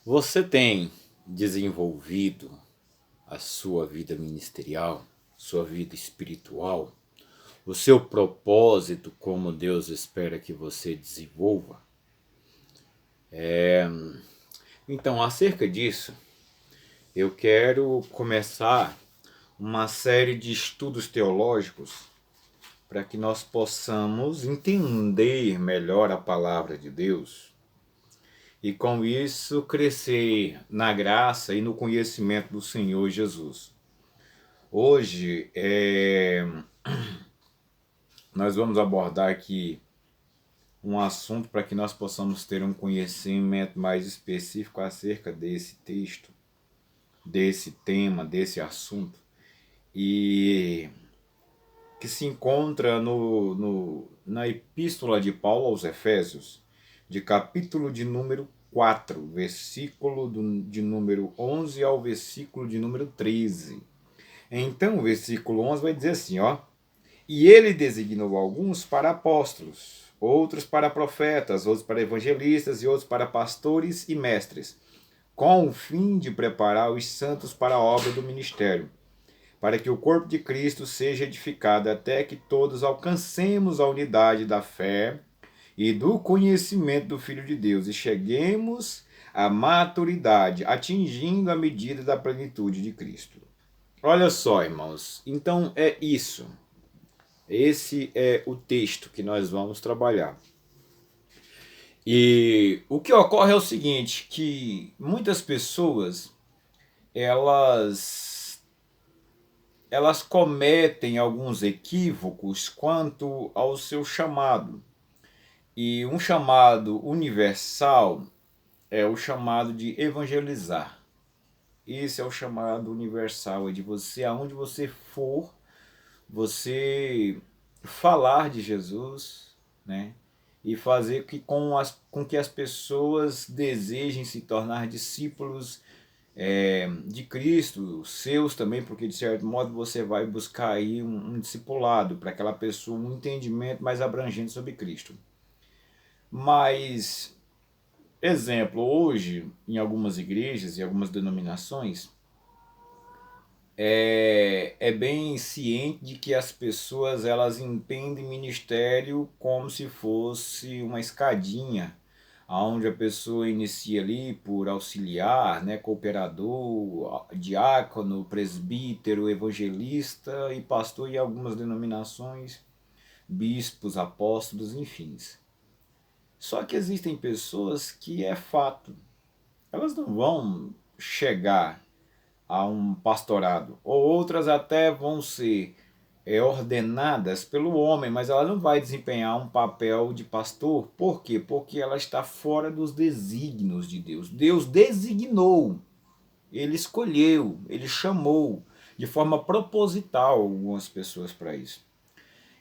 Você tem desenvolvido a sua vida ministerial, sua vida espiritual, o seu propósito como Deus espera que você desenvolva? Então, acerca disso, eu quero começar uma série de estudos teológicos para que nós possamos entender melhor a palavra de Deus e com isso crescer na graça e no conhecimento do Senhor Jesus. Hoje nós vamos abordar aqui um assunto para que nós possamos ter um conhecimento mais específico acerca desse texto, desse tema, desse assunto, e que se encontra na Epístola de Paulo aos Efésios, de capítulo de número 4, versículo de número 11 ao versículo de número 13. Então, o versículo 11 vai dizer assim, ó: E ele designou alguns para apóstolos, outros para profetas, outros para evangelistas e outros para pastores e mestres, com o fim de preparar os santos para a obra do ministério, para que o corpo de Cristo seja edificado até que todos alcancemos a unidade da fé e do conhecimento do Filho de Deus e cheguemos à maturidade, atingindo a medida da plenitude de Cristo. Olha só, irmãos, então é isso. Esse é o texto que nós vamos trabalhar. E o que ocorre é o seguinte, que muitas pessoas, elas cometem alguns equívocos quanto ao seu chamado. E um chamado universal é o chamado de evangelizar. Esse é o chamado universal, é de você, aonde você for, você falar de Jesus, né? E fazer com que as pessoas desejem se tornar discípulos de Cristo, seus também, porque de certo modo você vai buscar aí um discipulado para aquela pessoa, um entendimento mais abrangente sobre Cristo. Mas, exemplo, hoje, em algumas igrejas e algumas denominações, é bem ciente de que as pessoas elas entendem ministério como se fosse uma escadinha, onde a pessoa inicia ali por auxiliar, né, cooperador, diácono, presbítero, evangelista e pastor, e algumas denominações, bispos, apóstolos, enfim. Só que existem pessoas que é fato, elas não vão chegar a um pastorado, ou outras até vão ser ordenadas pelo homem, mas ela não vai desempenhar um papel de pastor. Por quê? Porque ela está fora dos desígnios de Deus. Deus designou, ele escolheu, ele chamou de forma proposital algumas pessoas para isso.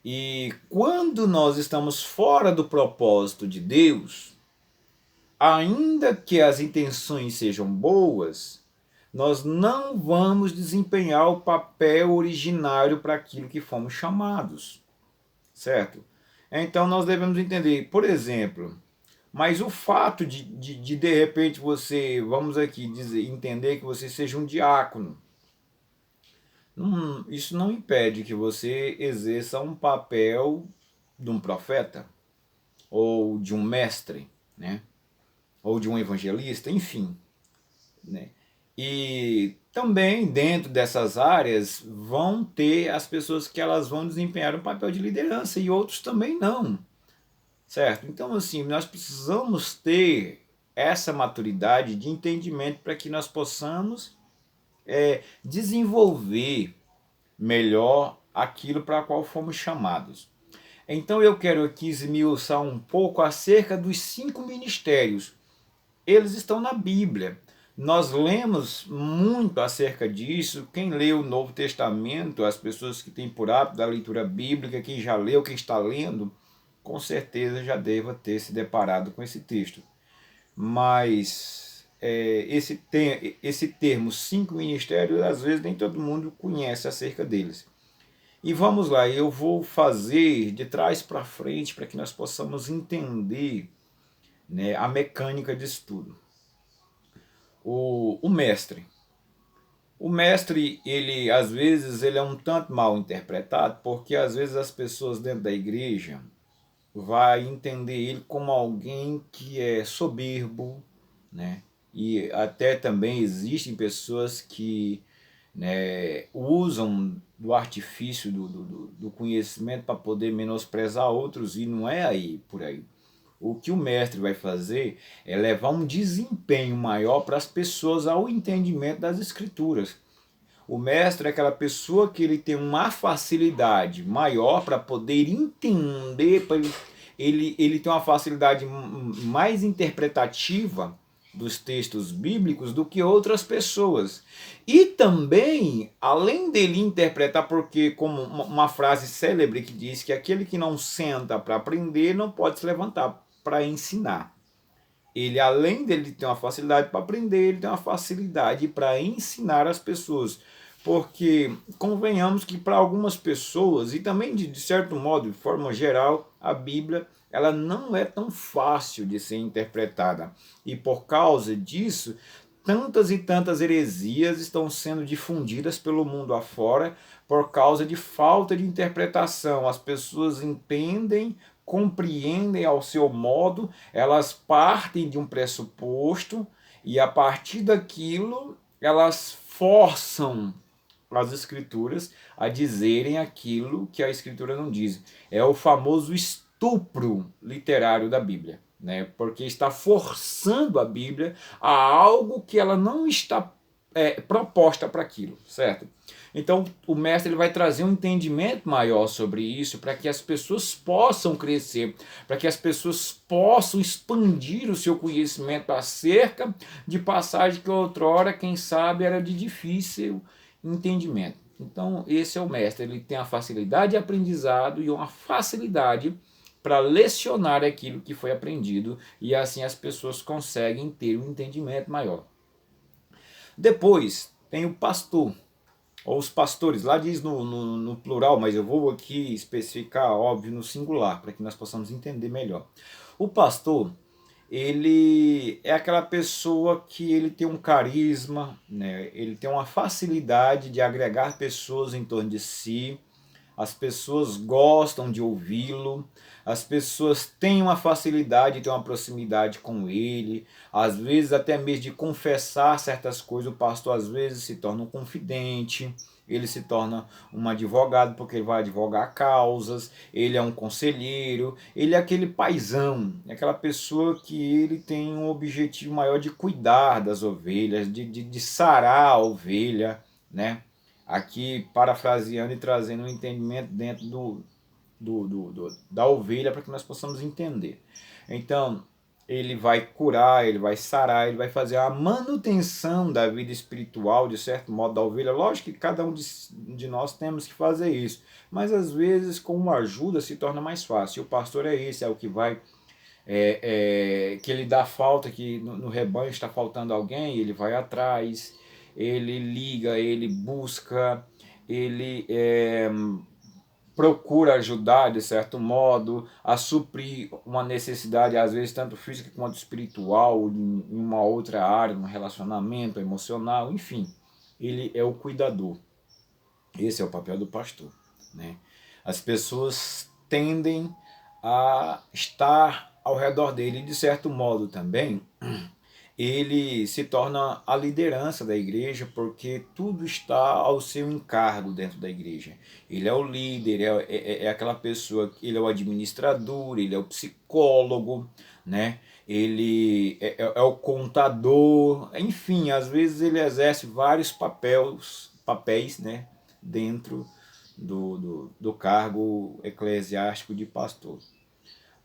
E quando nós estamos fora do propósito de Deus, ainda que as intenções sejam boas, nós não vamos desempenhar o papel originário para aquilo que fomos chamados, certo? Então nós devemos entender, por exemplo, mas o fato de repente você, vamos aqui dizer, entender que você seja um diácono, isso não impede que você exerça um papel de um profeta, ou de um mestre, né? Ou de um evangelista, enfim, né? E também dentro dessas áreas vão ter as pessoas que elas vão desempenhar um papel de liderança e outros também não, certo? Então assim, nós precisamos ter essa maturidade de entendimento para que nós possamos desenvolver melhor aquilo para qual fomos chamados. Então eu quero aqui esmiuçar um pouco acerca dos 5 ministérios. Eles estão na Bíblia. Nós lemos muito acerca disso. Quem lê o Novo Testamento, as pessoas que têm por hábito da leitura bíblica, quem já leu, quem está lendo, com certeza já deva ter se deparado com esse texto. Mas esse termo 5 ministérios, às vezes nem todo mundo conhece acerca deles. E vamos lá, eu vou fazer de trás para frente para que nós possamos entender, né, a mecânica disso tudo. O mestre. O mestre, ele às vezes ele é um tanto mal interpretado, porque às vezes as pessoas dentro da igreja vai entender ele como alguém que é soberbo, né? E até também existem pessoas que, né, usam do artifício do conhecimento para poder menosprezar outros, e não é aí por aí. O que o mestre vai fazer é levar um desempenho maior para as pessoas ao entendimento das escrituras. O mestre é aquela pessoa que ele tem uma facilidade maior para poder entender, ele tem uma facilidade mais interpretativa dos textos bíblicos do que outras pessoas. E também, além dele interpretar, porque como uma frase célebre que diz que aquele que não senta para aprender não pode se levantar para ensinar. Ele, além dele ter uma facilidade para aprender, ele tem uma facilidade para ensinar as pessoas. Porque convenhamos que para algumas pessoas, e também de certo modo, de forma geral, a Bíblia ela não é tão fácil de ser interpretada. E por causa disso, tantas e tantas heresias estão sendo difundidas pelo mundo afora por causa de falta de interpretação. As pessoas entendem, compreendem ao seu modo, elas partem de um pressuposto e a partir daquilo elas forçam as escrituras a dizerem aquilo que a escritura não diz. É o famoso estupro literário da Bíblia, né? Porque está forçando a Bíblia a algo que ela não está proposta para aquilo, certo? Então o mestre ele vai trazer um entendimento maior sobre isso para que as pessoas possam crescer, para que as pessoas possam expandir o seu conhecimento acerca de passagem que outrora, quem sabe, era de difícil entendimento. Então esse é o mestre, ele tem a facilidade de aprendizado e uma facilidade para lecionar aquilo que foi aprendido e assim as pessoas conseguem ter um entendimento maior. Depois tem o pastor, ou os pastores, lá diz no plural, mas eu vou aqui especificar, óbvio, no singular, para que nós possamos entender melhor. O pastor, ele é aquela pessoa que ele tem um carisma, né? Ele tem uma facilidade de agregar pessoas em torno de si, as pessoas gostam de ouvi-lo, as pessoas têm uma facilidade de ter uma proximidade com ele, às vezes até mesmo de confessar certas coisas, o pastor às vezes se torna um confidente, ele se torna um advogado porque ele vai advogar causas, ele é um conselheiro, ele é aquele paizão, é aquela pessoa que ele tem um objetivo maior de cuidar das ovelhas, de sarar a ovelha, né? Aqui parafraseando e trazendo um entendimento dentro da ovelha para que nós possamos entender. Então, ele vai curar, ele vai sarar, ele vai fazer a manutenção da vida espiritual, de certo modo, da ovelha. Lógico que cada um de nós temos que fazer isso, mas às vezes com uma ajuda se torna mais fácil. E o pastor é esse, é o que vai, que ele dá falta, que no rebanho está faltando alguém, ele vai atrás, ele liga, ele busca, ele procura ajudar de certo modo a suprir uma necessidade, às vezes tanto física quanto espiritual, em uma outra área, no relacionamento emocional, enfim, ele é o cuidador. Esse é o papel do pastor, né? As pessoas tendem a estar ao redor dele, de certo modo também ele se torna a liderança da igreja, porque tudo está ao seu encargo dentro da igreja. Ele é o líder, é aquela pessoa, ele é o administrador, ele é o psicólogo, né? Ele é o contador, enfim, às vezes ele exerce vários papéis, né? Dentro do cargo eclesiástico de pastor.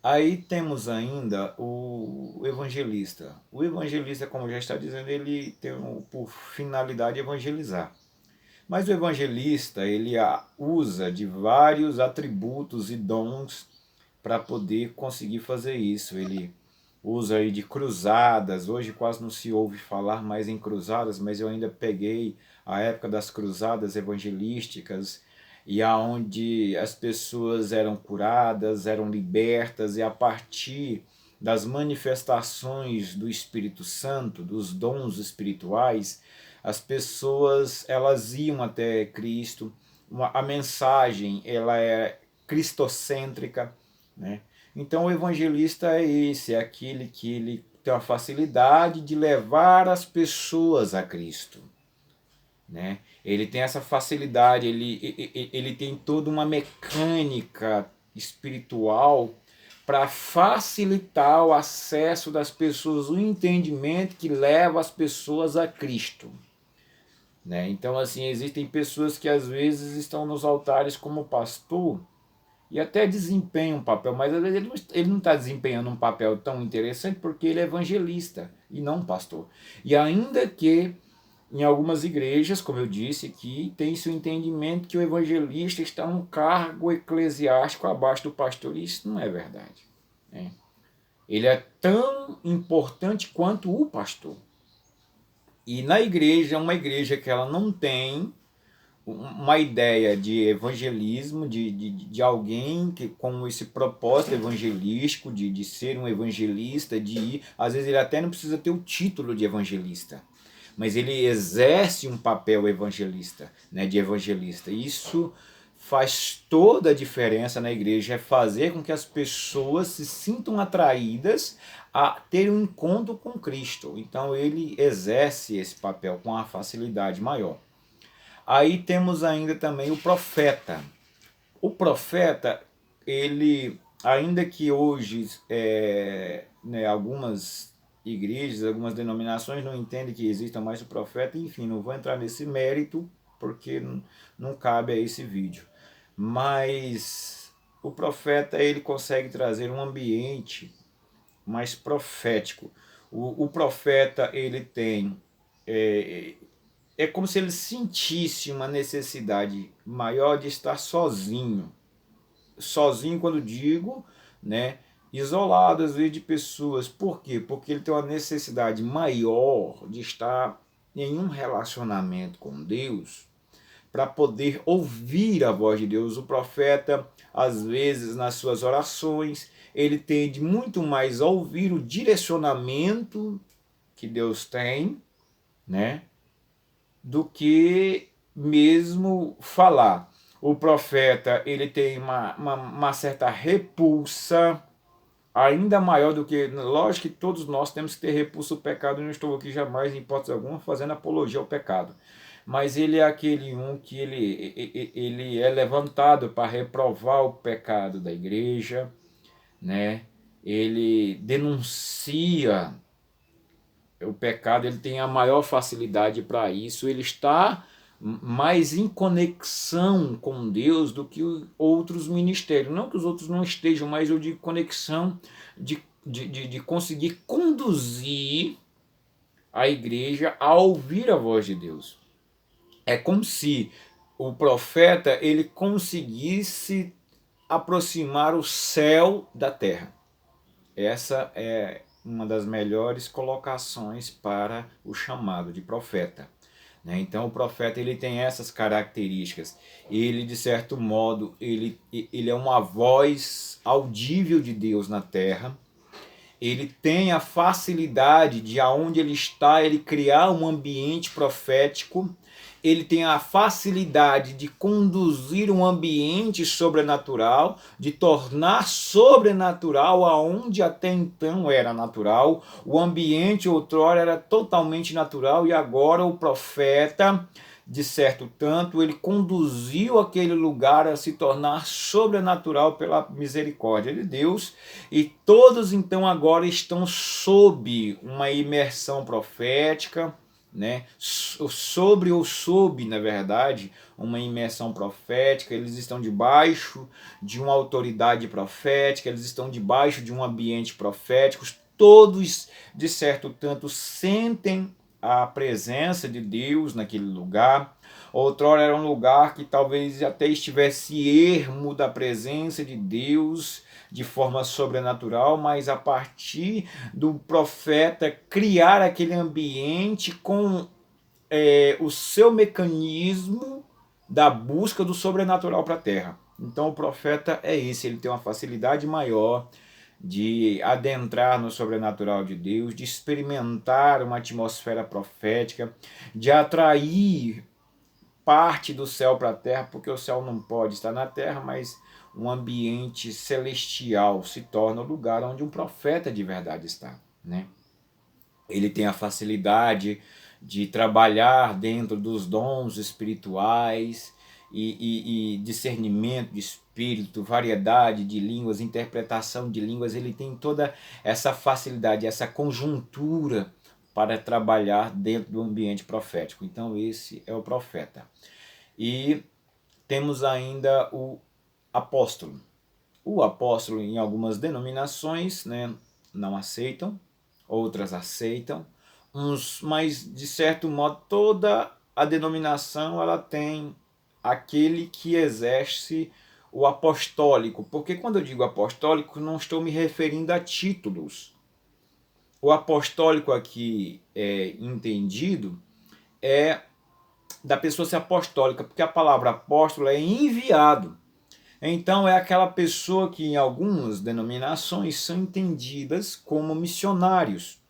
Aí temos ainda o evangelista. O evangelista, como já está dizendo, ele tem por finalidade evangelizar. Mas o evangelista, ele usa de vários atributos e dons para poder conseguir fazer isso. Ele usa aí de cruzadas. Hoje quase não se ouve falar mais em cruzadas, mas eu ainda peguei a época das cruzadas evangelísticas, e aonde as pessoas eram curadas, eram libertas, e a partir das manifestações do Espírito Santo, dos dons espirituais, as pessoas elas iam até Cristo, a mensagem ela é cristocêntrica, né? Então o evangelista é esse, é aquele que ele tem a facilidade de levar as pessoas a Cristo, né? Ele tem essa facilidade, ele tem toda uma mecânica espiritual para facilitar o acesso das pessoas, o entendimento que leva as pessoas a Cristo, né? Então, assim, existem pessoas que às vezes estão nos altares como pastor e até desempenham um papel, mas às vezes ele não está desempenhando um papel tão interessante porque ele é evangelista e não pastor. E ainda que em algumas igrejas, como eu disse aqui, tem-se o entendimento que o evangelista está num cargo eclesiástico abaixo do pastor, e isso não é verdade, né? Ele é tão importante quanto o pastor. E na igreja, uma igreja que ela não tem uma ideia de evangelismo, de alguém que com esse propósito evangelístico, de ser um evangelista, de ir, às vezes ele até não precisa ter o título de evangelista, mas ele exerce um papel evangelista, né, de evangelista. Isso faz toda a diferença na igreja, é fazer com que as pessoas se sintam atraídas a ter um encontro com Cristo. Então ele exerce esse papel com uma facilidade maior. Aí temos ainda também o profeta. O profeta, ele, ainda que hoje né, algumas igrejas, algumas denominações não entendem que exista mais o profeta, enfim, não vou entrar nesse mérito porque não cabe a esse vídeo. Mas o profeta, ele consegue trazer um ambiente mais profético. O profeta, ele tem... É como se ele sentisse uma necessidade maior de estar sozinho. Sozinho, quando digo, né, isolado às vezes de pessoas. Por quê? Porque ele tem uma necessidade maior de estar em um relacionamento com Deus para poder ouvir a voz de Deus. O profeta, às vezes, nas suas orações, ele tende muito mais a ouvir o direcionamento que Deus tem, né, do que mesmo falar. O profeta, ele tem uma certa repulsa ainda maior do que... Lógico que todos nós temos que ter repulsa ao pecado, eu não estou aqui jamais, em hipótese alguma, fazendo apologia ao pecado. Mas ele é aquele que ele é levantado para reprovar o pecado da igreja, né? Ele denuncia o pecado, ele tem a maior facilidade para isso, ele está mais em conexão com Deus do que outros ministérios. Não que os outros não estejam, mas eu digo conexão de conseguir conduzir a igreja a ouvir a voz de Deus. É como se o profeta ele conseguisse aproximar o céu da terra. Essa é uma das melhores colocações para o chamado de profeta, né? Então o profeta ele tem essas características. Ele, de certo modo, ele é uma voz audível de Deus na terra. Ele tem a facilidade de aonde ele está, ele criar um ambiente profético. Ele tem a facilidade de conduzir um ambiente sobrenatural, de tornar sobrenatural aonde até então era natural. O ambiente outrora era totalmente natural e agora o profeta, de certo tanto, ele conduziu aquele lugar a se tornar sobrenatural pela misericórdia de Deus, e todos então agora estão sob uma imersão profética, né? Sob, na verdade, uma imersão profética. Eles estão debaixo de uma autoridade profética, eles estão debaixo de um ambiente profético, todos, de certo tanto, sentem a presença de Deus naquele lugar. Outrora era um lugar que talvez até estivesse ermo da presença de Deus de forma sobrenatural, mas a partir do profeta criar aquele ambiente com o seu mecanismo da busca do sobrenatural para a terra. Então o profeta é esse, ele tem uma facilidade maior de adentrar no sobrenatural de Deus, de experimentar uma atmosfera profética, de atrair parte do céu para a terra, porque o céu não pode estar na terra, mas um ambiente celestial se torna o lugar onde um profeta de verdade está, né? Ele tem a facilidade de trabalhar dentro dos dons espirituais e discernimento de espírito, variedade de línguas, interpretação de línguas. Ele tem toda essa facilidade, essa conjuntura para trabalhar dentro do ambiente profético. Então esse é o profeta. E temos ainda o apóstolo. O apóstolo, em algumas denominações, né, não aceitam, outras aceitam, mas de certo modo toda a denominação ela tem aquele que exerce o apostólico, porque quando eu digo apostólico não estou me referindo a títulos. O apostólico aqui entendido é da pessoa ser apostólica, porque a palavra apóstolo é enviado. Então é aquela pessoa que em algumas denominações são entendidas como missionários,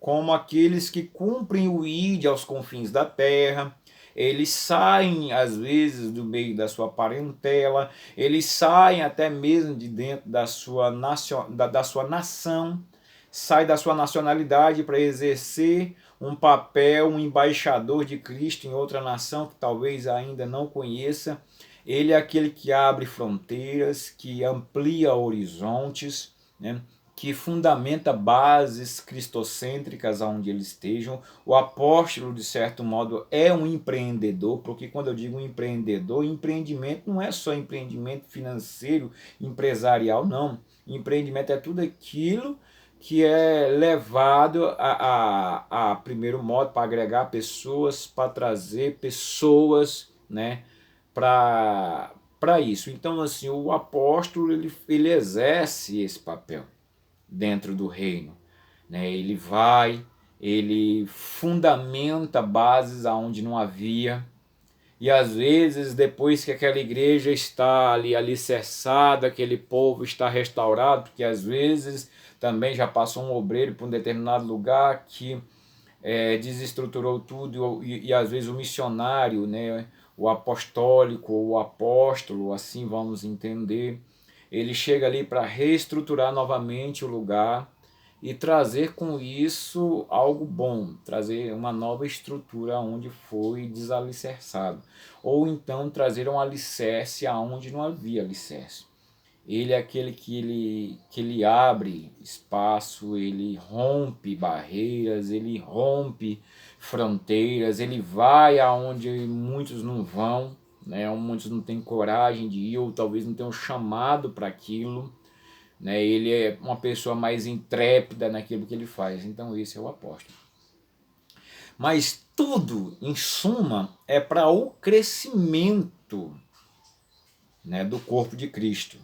como aqueles que cumprem o ide aos confins da terra. Eles saem às vezes do meio da sua parentela, eles saem até mesmo de dentro da sua nação, sai da sua nacionalidade para exercer um papel, um embaixador de Cristo em outra nação que talvez ainda não conheça. Ele é aquele que abre fronteiras, que amplia horizontes, né? Que fundamenta bases cristocêntricas aonde eles estejam. O apóstolo, de certo modo, é um empreendedor, porque quando eu digo empreendedor, empreendimento não é só empreendimento financeiro, empresarial, não. Empreendimento é tudo aquilo que é levado a primeiro modo, para agregar pessoas, para trazer pessoas, né, para isso. Então, assim, o apóstolo ele exerce esse papel dentro do reino, né? Ele vai, ele fundamenta bases aonde não havia, e às vezes depois que aquela igreja está ali alicerçada, aquele povo está restaurado, porque às vezes também já passou um obreiro para um determinado lugar que desestruturou tudo, e às vezes o missionário, né, o apostólico, o apóstolo, assim vamos entender, ele chega ali para reestruturar novamente o lugar e trazer com isso algo bom, trazer uma nova estrutura onde foi desalicerçado, ou então trazer um alicerce aonde não havia alicerce. Ele é aquele que ele abre espaço, ele rompe barreiras, ele rompe fronteiras, ele vai aonde muitos não vão, né? Muitos não têm coragem de ir, ou talvez não tenham chamado para aquilo, né? Ele é uma pessoa mais intrépida naquilo que ele faz. Então esse é o apóstolo. Mas tudo, em suma, é para o crescimento, né, do corpo de Cristo.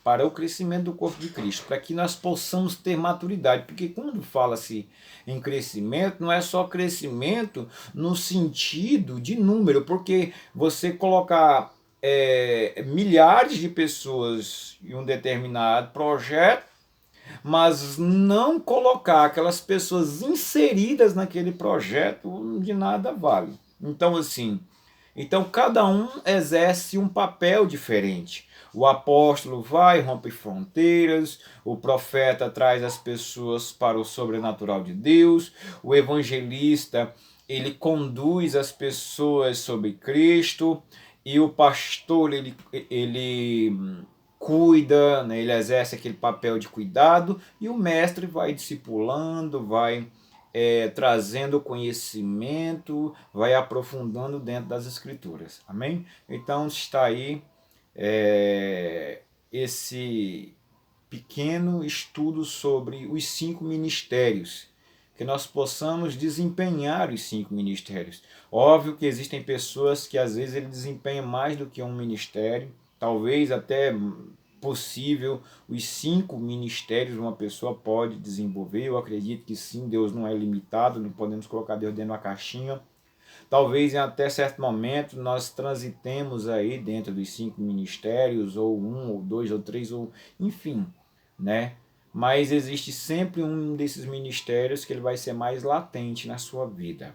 Para o crescimento do corpo de Cristo, para que nós possamos ter maturidade. Porque quando fala-se em crescimento, não é só crescimento no sentido de número, porque você colocar milhares de pessoas em um determinado projeto, mas não colocar aquelas pessoas inseridas naquele projeto, de nada vale. Então, assim, então cada um exerce um papel diferente. O apóstolo vai, rompe fronteiras, o profeta traz as pessoas para o sobrenatural de Deus, o evangelista, ele conduz as pessoas sobre Cristo, e o pastor, ele cuida, né, ele exerce aquele papel de cuidado, e o mestre vai discipulando, vai trazendo conhecimento, vai aprofundando dentro das escrituras. Amém? Então está aí esse pequeno estudo sobre os 5 ministérios, que nós possamos desempenhar os 5 ministérios. Óbvio que existem pessoas que às vezes ele desempenha mais do que um ministério, talvez até possível os 5 ministérios uma pessoa pode desenvolver. Eu acredito que sim, Deus não é limitado, não podemos colocar Deus dentro de uma caixinha. Talvez em até certo momento nós transitemos aí dentro dos 5 ministérios, ou 1, ou 2, ou 3, ou enfim, né? mas existe sempre um desses ministérios que ele vai ser mais latente na sua vida.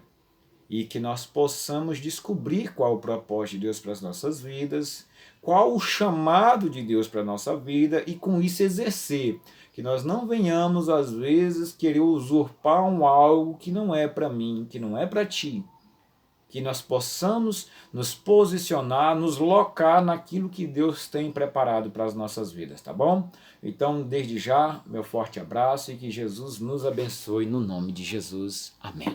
E que nós possamos descobrir qual o propósito de Deus para as nossas vidas, qual o chamado de Deus para a nossa vida e com isso exercer. Que nós não venhamos, às vezes, querer usurpar algo que não é para mim, que não é para ti. Que nós possamos nos posicionar, nos locar naquilo que Deus tem preparado para as nossas vidas, tá bom? Então, desde já, meu forte abraço e que Jesus nos abençoe no nome de Jesus. Amém.